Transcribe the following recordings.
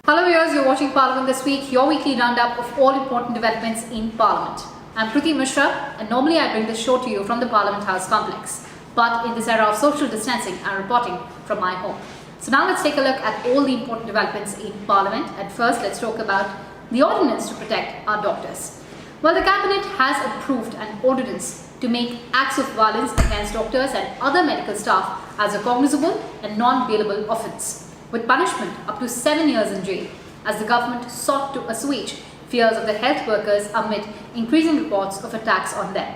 Hello viewers, you're watching Parliament This Week, your weekly roundup of all important developments in Parliament. I'm Kriti Mishra and normally I bring this show to you from the Parliament House complex. But in this era of social distancing, I'm reporting from my home. So now let's take a look at all the important developments in Parliament. At first, let's talk about the ordinance to protect our doctors. Well, the Cabinet has approved an ordinance to make acts of violence against doctors and other medical staff as a cognizable and non-bailable offence, with punishment up to 7 years in jail, as the government sought to assuage fears of the health workers amid increasing reports of attacks on them.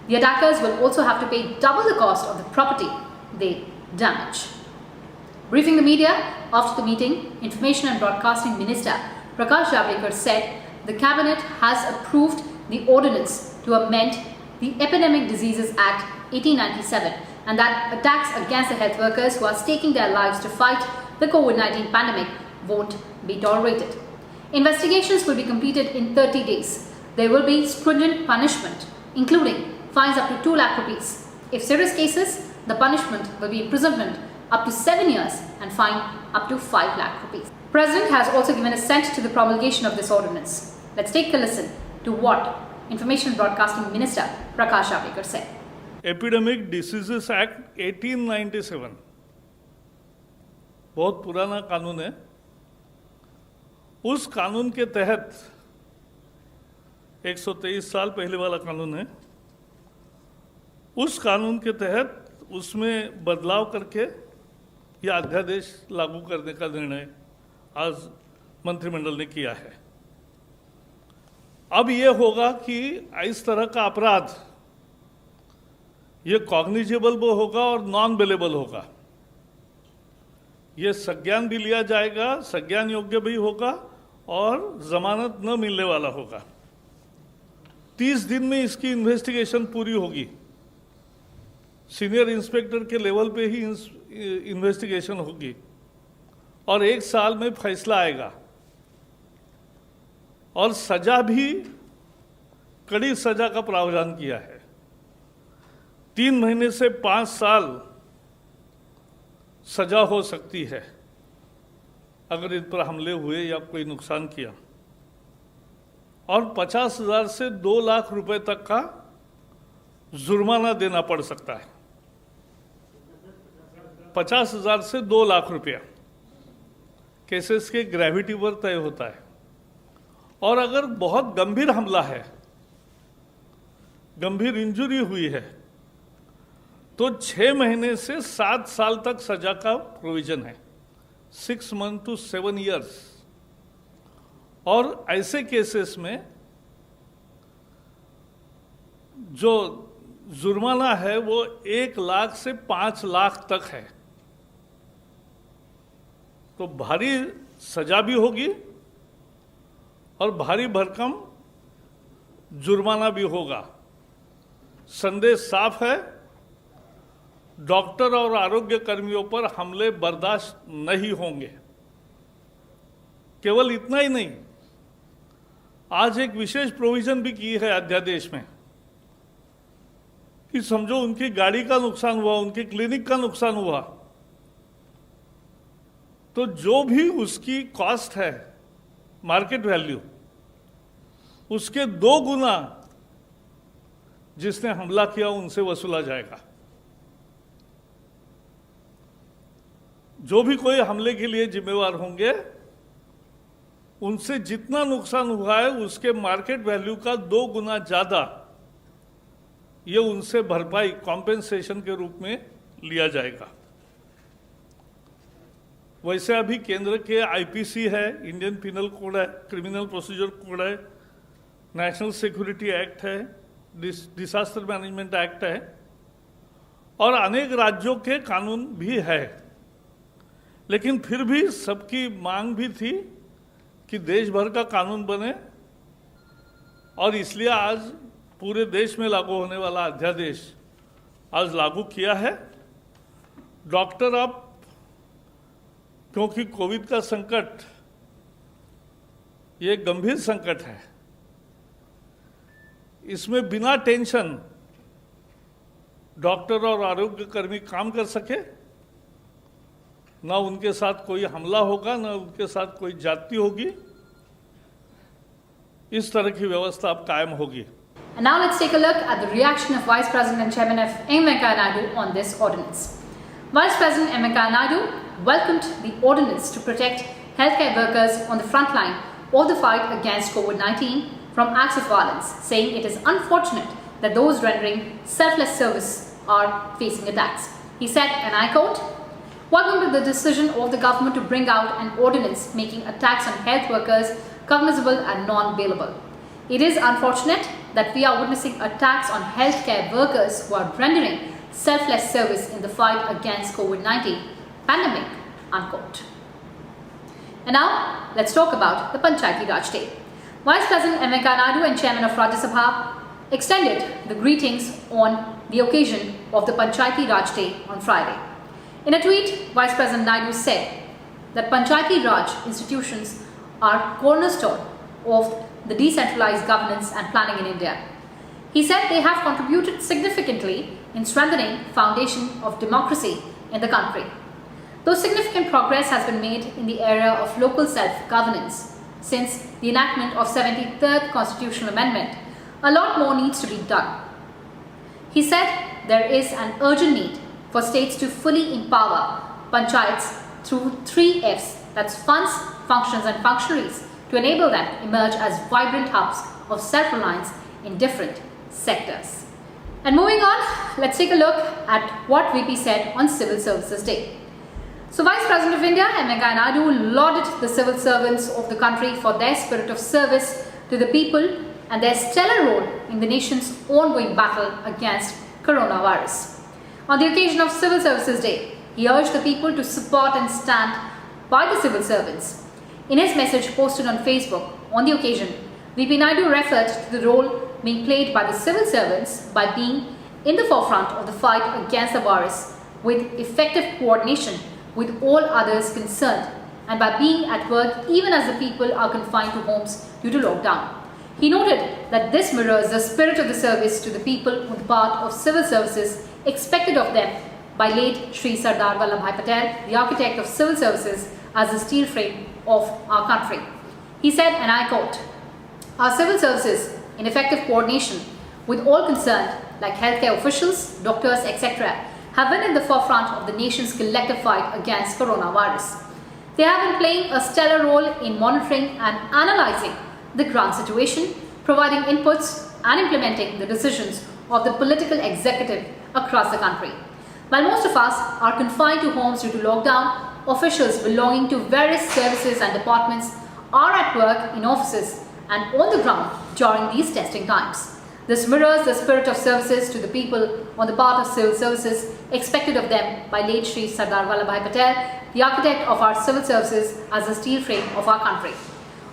The attackers will also have to pay double the cost of the property they damage. Briefing the media after the meeting, Information and Broadcasting Minister Prakash Javadekar said the Cabinet has approved the ordinance to amend the Epidemic Diseases Act 1897, and that attacks against the health workers who are staking their lives to fight the COVID-19 pandemic won't be tolerated. Investigations will be completed in 30 days. There will be stringent punishment, including fines up to 2 lakh rupees. If serious cases, the punishment will be imprisonment up to 7 years and fine up to 5 lakh rupees. President has also given assent to the promulgation of this ordinance. Let's take a listen to what Information and Broadcasting Minister Prakash Javadekar said. Epidemic diseases act 1897 बहुत पुराना कानून है। उस कानून के तहत 123 साल पहले वाला कानून है। उस कानून के तहत उसमें बदलाव करके यह अध्यादेश लागू करने का निर्णय आज मंत्रिमंडल ने किया है। अब यह होगा कि इस तरह का अपराध ये कॉग्निजेबल भी होगा और नॉन बेलेबल होगा। ये संज्ञान भी लिया जाएगा, संज्ञान योग्य भी होगा और जमानत न मिलने वाला होगा। 30 दिन में इसकी इन्वेस्टिगेशन पूरी होगी। सीनियर इंस्पेक्टर के लेवल पे ही इन्वेस्टिगेशन होगी और 1 साल में फैसला आएगा और सजा भी कड़ी सजा का प्रावधान किया है। 3 महीने से 5 साल सजा हो सकती है अगर इन पर हमले हुए या कोई नुकसान किया, और 50,000 से 2 लाख रुपए तक का जुर्माना देना पड़ सकता है। 50,000 से 2 लाख रुपया केसेस के ग्रेविटी पर तय होता है। और अगर बहुत गंभीर हमला है, गंभीर इंजरी हुई है, तो 6 महीने से 7 साल तक सजा का प्रोविजन है, 6 मंथ टू 7 इयर्स। और ऐसे केसेस में जो जुर्माना है वो 1 लाख से 5 लाख तक है। तो भारी सजा भी होगी और भारी भरकम जुर्माना भी होगा। संदेश साफ है, डॉक्टर और आरोग्य कर्मियों पर हमले बर्दाश्त नहीं होंगे। केवल इतना ही नहीं, आज एक विशेष प्रोविजन भी की है अध्यादेश में कि समझो उनकी गाड़ी का नुकसान हुआ, उनकी क्लिनिक का नुकसान हुआ, तो जो भी उसकी कॉस्ट है, मार्केट वैल्यू, उसके 2 गुना जिसने हमला किया उनसे वसूला जाएगा। जो भी कोई हमले के लिए जिम्मेवार होंगे, उनसे जितना नुकसान हुआ है उसके मार्केट वैल्यू का 2 गुना ज्यादा ये उनसे भरपाई कॉम्पेंसेशन के रूप में लिया जाएगा। वैसे अभी केंद्र के आईपीसी है, इंडियन पिनल कोड है, क्रिमिनल प्रोसीजर कोड है, नेशनल सिक्योरिटी एक्ट है, डिसास्टर मैनेजमेंट एक्ट है और अनेक राज्यों के कानून भी है। लेकिन फिर भी सबकी मांग भी थी कि देश भर का कानून बने और इसलिए आज पूरे देश में लागू होने वाला अध्यादेश आज लागू किया है। डॉक्टर अब, क्योंकि कोविड का संकट ये गंभीर संकट है, इसमें बिना टेंशन डॉक्टर और आरोग्य कर्मी काम कर सके, ना उनके साथ कोई हमला होगा, ना उनके साथ कोई जाति होगी। इस तरह की व्यवस्था अब कायम होगी। And now let's take a look at the reaction of Vice President and Chairman of M. Venkaiah Naidu on this ordinance. Vice President M. Venkaiah Naidu welcomed the ordinance to protect healthcare workers on the front line of the fight against COVID-19 from acts of violence, saying it is unfortunate that those rendering selfless service are facing attacks. He said, and I quote, "Welcome to the decision of the government to bring out an ordinance making attacks on health workers cognizable and non-bailable. It is unfortunate that we are witnessing attacks on healthcare workers who are rendering selfless service in the fight against COVID-19 pandemic," unquote. And now, let's talk about the Panchayati Raj Day. Vice President M. Venkaiah Naidu and Chairman of Rajya Sabha extended the greetings on the occasion of the Panchayati Raj Day on Friday. In a tweet, Vice President Naidu said that Panchayati Raj institutions are cornerstone of the decentralized governance and planning in India. He said they have contributed significantly in strengthening foundation of democracy in the country. Though significant progress has been made in the area of local self-governance since the enactment of 73rd Constitutional Amendment, a lot more needs to be done. He said there is an urgent need for states to fully empower panchayats through 3 Fs, that's funds, functions and functionaries, to enable them to emerge as vibrant hubs of self-reliance in different sectors. And moving on, let's take a look at what VP said on Civil Services Day. So Vice President of India M. Venkaiah Naidu lauded the civil servants of the country for their spirit of service to the people and their stellar role in the nation's ongoing battle against coronavirus. On the occasion of Civil Services Day, he urged the people to support and stand by the civil servants. In his message posted on Facebook on the occasion, VP Naidu referred to the role being played by the civil servants by being in the forefront of the fight against the virus with effective coordination with all others concerned and by being at work even as the people are confined to homes due to lockdown. He noted that this mirrors the spirit of the service to the people on the part of civil services expected of them by late Shri Sardar Vallabhbhai Patel, the architect of civil services, as the steel frame of our country. He said, and I quote, "Our civil services, in effective coordination with all concerned, like healthcare officials, doctors, etc., have been in the forefront of the nation's collective fight against coronavirus. They have been playing a stellar role in monitoring and analyzing the ground situation, providing inputs and implementing the decisions of the political executive across the country. While most of us are confined to homes due to lockdown, officials belonging to various services and departments are at work in offices and on the ground during these testing times. This mirrors the spirit of services to the people on the part of civil services expected of them by late Shri Sardar Vallabhbhai Patel, the architect of our civil services as the steel frame of our country.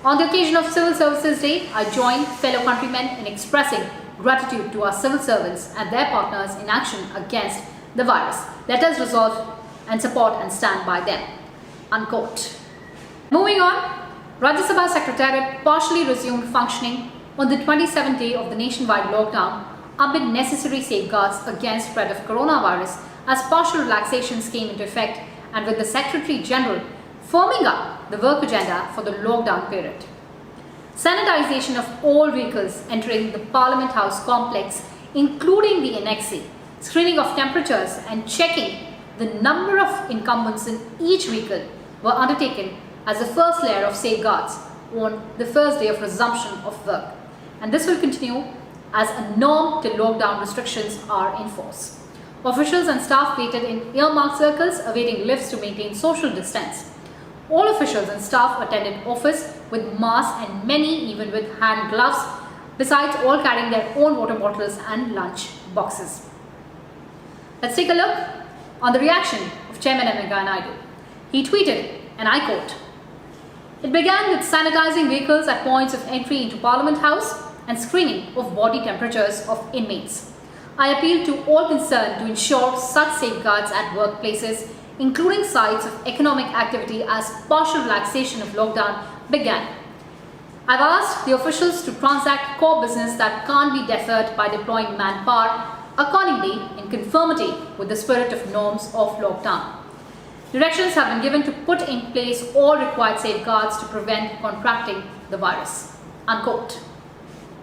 On the occasion of Civil Services Day, I join fellow countrymen in expressing gratitude to our civil servants and their partners in action against the virus. Let us resolve and support and stand by them," unquote. Moving on, Rajya Sabha Secretariat partially resumed functioning on the 27th day of the nationwide lockdown amid necessary safeguards against spread of coronavirus as partial relaxations came into effect and with the Secretary General firming up the work agenda for the lockdown period. Sanitization of all vehicles entering the Parliament House complex, including the NXC, screening of temperatures and checking the number of incumbents in each vehicle were undertaken as the first layer of safeguards on the first day of resumption of work. And this will continue as a norm till lockdown restrictions are in force. Officials and staff waited in earmarked circles awaiting lifts to maintain social distance. All officials and staff attended office with masks and many even with hand gloves, besides all carrying their own water bottles and lunch boxes. Let's take a look on the reaction of Chairman M. Venkaiah Naidu. He tweeted, and I quote, "It began with sanitizing vehicles at points of entry into Parliament House and screening of body temperatures of inmates. I appeal to all concerned to ensure such safeguards at workplaces, including sites of economic activity as partial relaxation of lockdown began. I've asked the officials to transact core business that can't be deferred by deploying manpower accordingly in conformity with the spirit of norms of lockdown. Directions have been given to put in place all required safeguards to prevent contracting the virus. Unquote.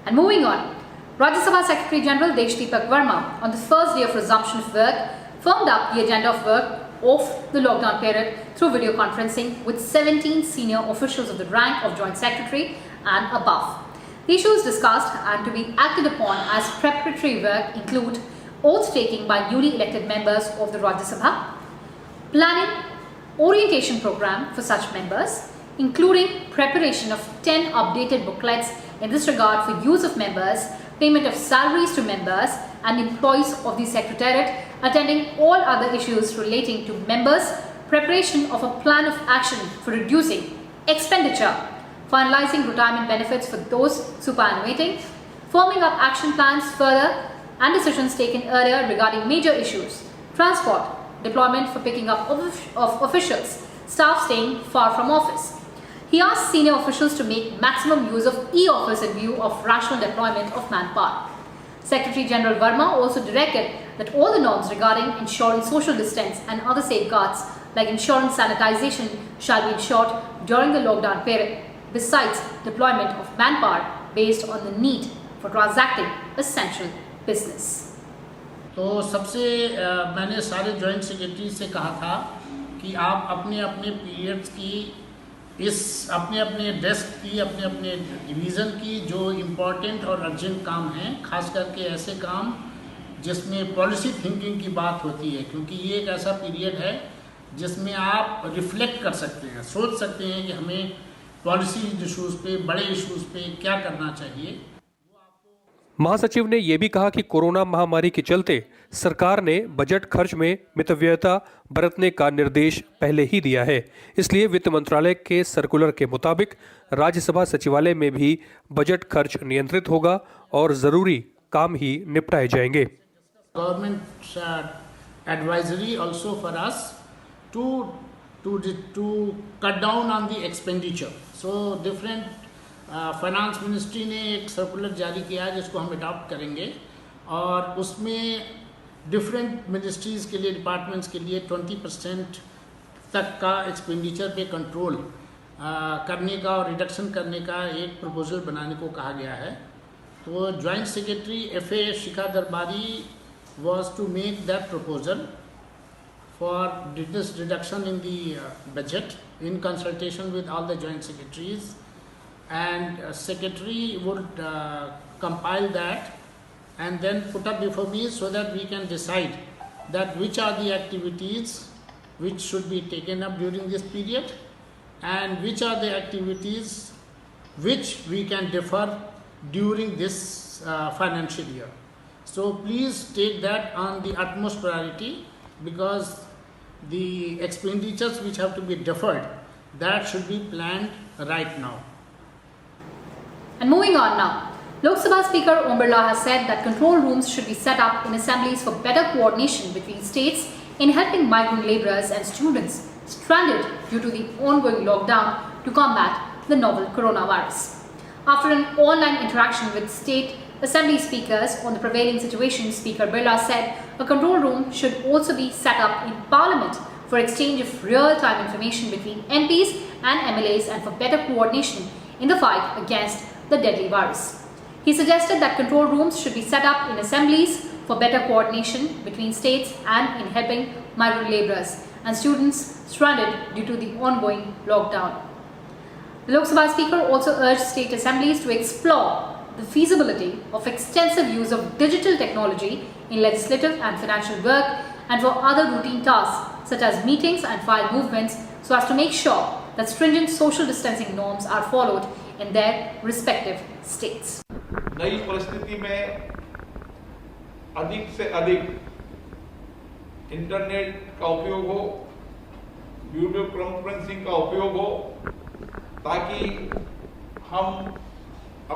And moving on, Rajya Sabha Secretary General Deshdeepak Verma, on the first day of resumption of work, firmed up the agenda of work of the lockdown period through video conferencing with 17 senior officials of the rank of Joint Secretary and above. The issues discussed and to be acted upon as preparatory work include oath taking by newly elected members of the Rajya Sabha, planning orientation program for such members, including preparation of 10 updated booklets in this regard for use of members, payment of salaries to members and employees of the Secretariat, attending all other issues relating to members, preparation of a plan of action for reducing expenditure, finalizing retirement benefits for those superannuating, forming up action plans further and decisions taken earlier regarding major issues, transport, deployment for picking up of officials, staff staying far from office. He asked senior officials to make maximum use of e-office in view of rational deployment of manpower. Secretary General Verma also directed that all the norms regarding ensuring social distance and other safeguards like ensuring sanitization shall be ensured during the lockdown period, besides deployment of manpower based on the need for transacting essential business. तो सबसे मैंने सारे joint secretary से कहा था कि आप अपने अपने पीरियड्स की अपने अपने डेस्क की अपने अपने डिवीज़न की जो इम्पोर्टेंट और अर्जेंट काम हैं, खास करके ऐसे काम जिसमें पॉलिसी थिंकिंग की बात होती है, क्योंकि ये एक ऐसा पीरियड है जिसमें आप रिफ्लेक्ट कर सकते हैं, सोच सकते हैं कि हमें पॉलिसी इशूज़ पे, बड़े इशूज़ पे क्या करना चाहिए। महासचिव ने यह भी कहा कि कोरोना महामारी के चलते सरकार ने बजट खर्च में मितव्ययता बरतने का निर्देश पहले ही दिया है, इसलिए वित्त मंत्रालय के सर्कुलर के मुताबिक राज्यसभा सचिवालय में भी बजट खर्च नियंत्रित होगा और जरूरी काम ही निपटाए जाएंगे। Government advisory also for us to cut down on the expenditure, so different finance ministry ने एक सर्कुलर जारी किया है जिसको हम अडॉप्ट करेंगे और उसमें डिफरेंट मिनिस्ट्रीज़ के लिए, डिपार्टमेंट्स के लिए 20% तक का एक्सपेंडिचर पे कंट्रोल करने का और रिडक्शन करने का एक प्रपोजल बनाने को कहा गया है। तो joint secretary FA Shikha Darbari was to make that proposal for this reduction in the budget in consultation with all the joint secretaries, and secretary would compile that and then put up before me so that we can decide that which are the activities which should be taken up during this period and which are the activities which we can defer during this financial year. So please take that on the utmost priority, because the expenditures which have to be deferred, that should be planned right now. And moving on now, Lok Sabha Speaker Om Birla has said that control rooms should be set up in assemblies for better coordination between states in helping migrant labourers and students stranded due to the ongoing lockdown to combat the novel coronavirus. After an online interaction with state assembly speakers on the prevailing situation, Speaker Birla said a control room should also be set up in Parliament for exchange of real-time information between MPs and MLAs and for better coordination in the fight against the deadly virus. He suggested that control rooms should be set up in assemblies for better coordination between states and in helping migrant labourers and students stranded due to the ongoing lockdown. The Lok Sabha Speaker also urged state assemblies to explore the feasibility of extensive use of digital technology in legislative and financial work and for other routine tasks such as meetings and file movements, so as to make sure that stringent social distancing norms are followed in their respective states. नई परिस्थिति में अधिक से अधिक internet का उपयोग हो, video conferencing का उपयोग हो, ताकि हम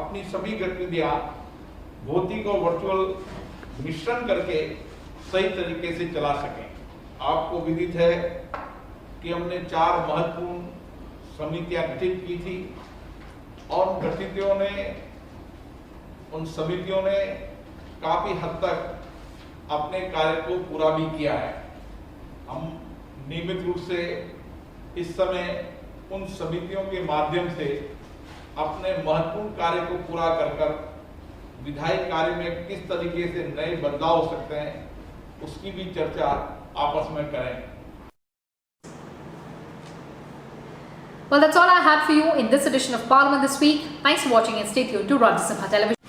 अपनी सभी गतिविधियां भौतिक और वर्चुअल मिश्रण करके सही तरीके से चला सकें। आपको विदित है कि हमने 4 महत्वपूर्ण समितियां गठित की थी और उन समितियों ने काफी हद तक अपने कार्य को पूरा भी किया है। हम नियमित रूप से इस समय उन समितियों के माध्यम से अपने महत्वपूर्ण कार्य को पूरा कर विधायी कार्य में किस तरीके से नए बदलाव हो सकते हैं उसकी भी चर्चा आपस में करें। Well, that's all I had for you in this edition of Parliament this week. Thanks for watching and stay tuned to Rajya Sabha Television.